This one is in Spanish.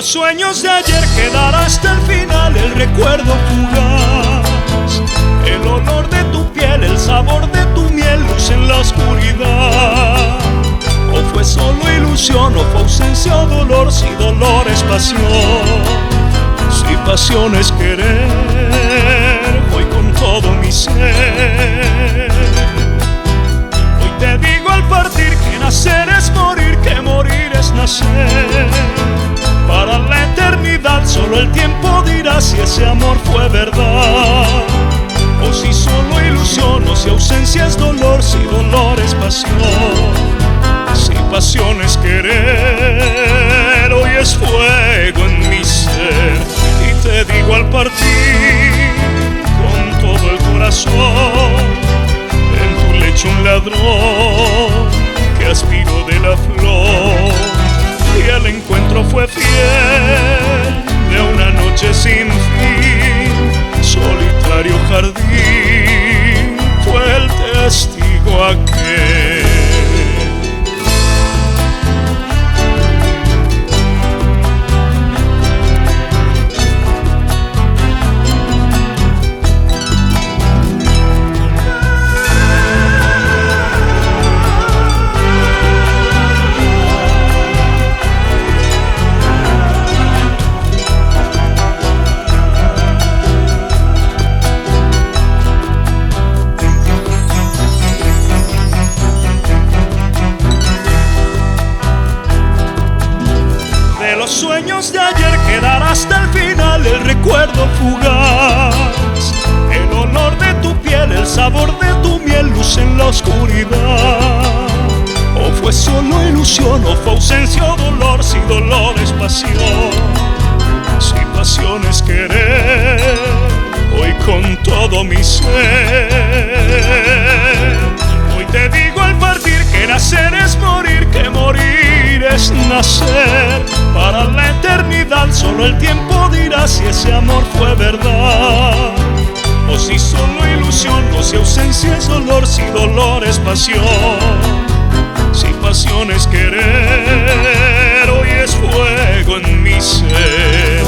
los sueños de ayer quedará hasta el final el recuerdo fugaz, el olor de tu piel, el sabor de tu miel, luz en la oscuridad. O fue solo ilusión, o fue ausencia o dolor, si dolor es pasión, si pasión es querer, voy con todo mi ser. Hoy te digo al partir que nacer es morir, que morir es nacer. Para la eternidad solo el tiempo dirá si ese amor fue verdad, o si solo ilusión, o si ausencia es dolor, si dolor es pasión, si pasión es querer. Hoy es fuego en mi ser y te digo al partir con todo el corazón, en tu lecho un ladrón que aspiró de la flor, y el encuentro fue fiel de una noche sin fin, solitario jardín fue el testigo aquel. Los sueños de ayer quedará hasta el final el recuerdo fugaz, el olor de tu piel, el sabor de tu miel, luz en la oscuridad. O fue solo ilusión, o fue ausencia o dolor, si dolor es pasión, si pasión es querer, hoy con todo mi ser. Hoy te digo al partir que nacer es morir, que morir es nacer. Para la eternidad solo el tiempo dirá si ese amor fue verdad, o si solo ilusión, o si ausencia es dolor, si dolor es pasión, si pasión es querer. Hoy es fuego en mi ser